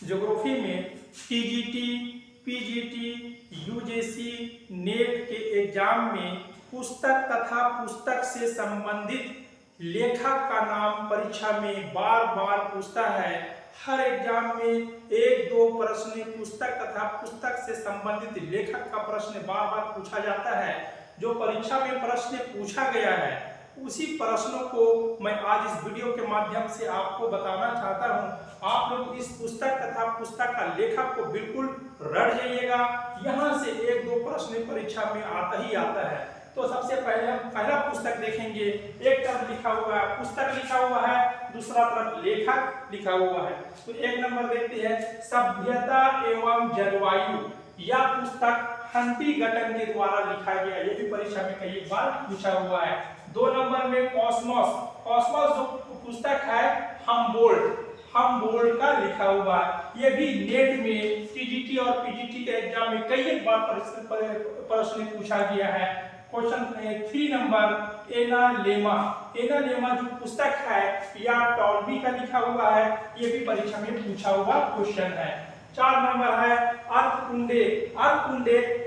Geography में TGT, PGT, UGC, net के exam में पुस्तक तथा पुस्तक से संबंधित लेखक का नाम परीक्षा में बार बार पूछता है। हर एग्जाम में एक दो प्रश्न पुस्तक तथा पुस्तक से संबंधित लेखक का प्रश्न बार बार पूछा जाता है। जो परीक्षा में प्रश्न पूछा गया है उसी प्रश्नों को मैं आज इस वीडियो के माध्यम से आपको बताना चाहता हूं। आप लोग इस पुस्तक तथा पुस्तक का लेखक को बिल्कुल रट जाइएगा। यहाँ से एक दो प्रश्न परीक्षा में आता ही आता है। तो सबसे पहला पुस्तक देखेंगे। एक तरफ लिखा हुआ है पुस्तक लिखा हुआ है, दूसरा तरफ लेखक लिखा हुआ है। तो एक नंबर देखते हैं सभ्यता एवं जलवायु। यह पुस्तक हंटिंगटन के द्वारा लिखा गया। ये भी परीक्षा में कई बार पूछा हुआ है। 2 नंबर में कॉस्मोस जो पुस्तक है हमबोल्ट का लिखा हुआ है। ये भी नेट में टीजीटी और पीजीटी के एग्जाम में कई बार प्रश्न पूछा गया है। क्वेश्चन 3 नंबर एनालेमा जो पुस्तक है या टॉल्बी का लिखा हुआ है। ये भी परीक्षा में पूछा हुआ क्वेश्चन है। 4 नंबर है अर्थकुंडे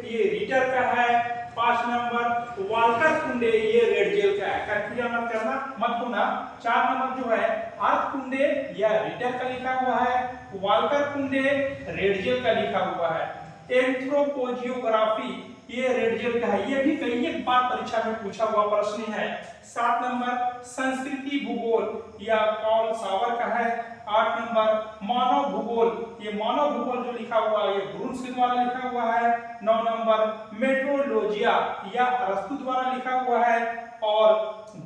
ये रीडर का है। 5 नंबर वाल्टर कुंडे ये रेडजेल का है। कंफ्यूजन मत करना, मत होना। 4 नंबर जो है अर्थकुंडे या रीडर का लिखा हुआ है, वाल्टर कुंडे रेडजेल का लिखा हुआ है। एंथ्रोपोजियोग्राफी ये रेडजेल का है। ये भी कई एक बार परीक्षा में पूछा हुआ प्रश्न है। 7 नंबर संस्कृति भूगोल या कॉल सावर का है। 8 नंबर मानव भूगोल, ये मानव भूगोल जो लिखा हुआ है ये ब्रून्स के द्वारा लिखा हुआ है। 9 नंबर मेट्रोलॉजिया या अरस्तु द्वारा लिखा हुआ है। और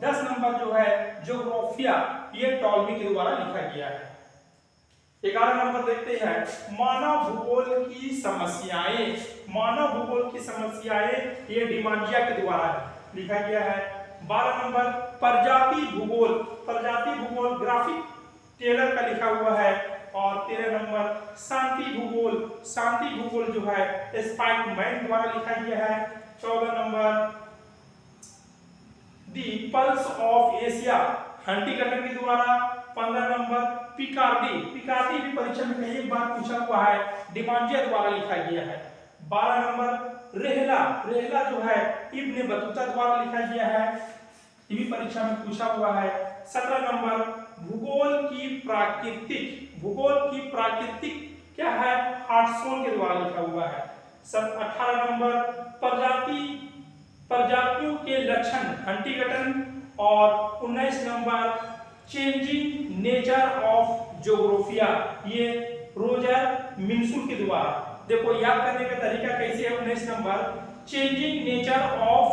10 नंबर जो है ज्योग्राफिया ये टॉल्मी के द्वारा लिखा गया है। 11 नंबर देखते हैं मानव भूगोल की समस्याएं ये डिमांजिया के द्वारा लिखा गया है। 12 नंबर प्रजाति भूगोल ग्राफिक टेलर का लिखा हुआ है। और 13 नंबर शांति भूगोल जो है स्पाइकमैन द्वारा लिखा गया है। 14 number the pulse of Asia Huntington के द्वारा। 15 नंबर पिकार्डी भी परीक्षा में कई बार पूछा हुआ है, डिमांजिया द्वारा लिखा गया है। 12 नंबर रेहला जो है इब्न बतूता द्वारा लिखा गया है। ये भी परीक्षा में पूछा हुआ है। 17 नंबर भूगोल की प्राकृतिक क्या है हार्टसोन के द्वारा लिखा हुआ है। 18 नंबर प्रजातियों के लक्षण हंटिंगटन। और 19 नंबर चेंजिंग नेचर ऑफ ज्योग्राफिया ये रोजर मिन्सुल के द्वारा। देखो याद करने का तरीका कैसे है। 19 नंबर चेंजिंग नेचर ऑफ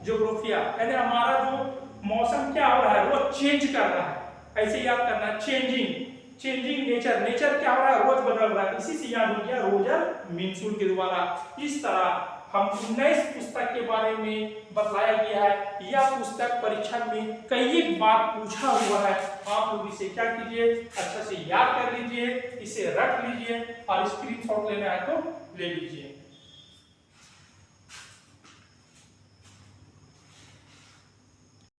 ज्योग्राफिया यानी हमारा जो मौसम क्या हो रहा है वो चेंज कर रहा है, ऐसे याद करना। चेंजिंग नेचर क्या हो रहा है रोज बदल रहा है, इसी से याद हो गया रोजर मिन्सुल के द्वारा। इस तरह हम 19 पुस्तक के बारे में बताया गया है। यह पुस्तक परीक्षा में कई बार पूछा हुआ है। आप लोग इसे क्या कीजिए अच्छे से याद कर लीजिए, इसे रख लीजिए और स्क्रीनशॉट लेना है तो ले लीजिए।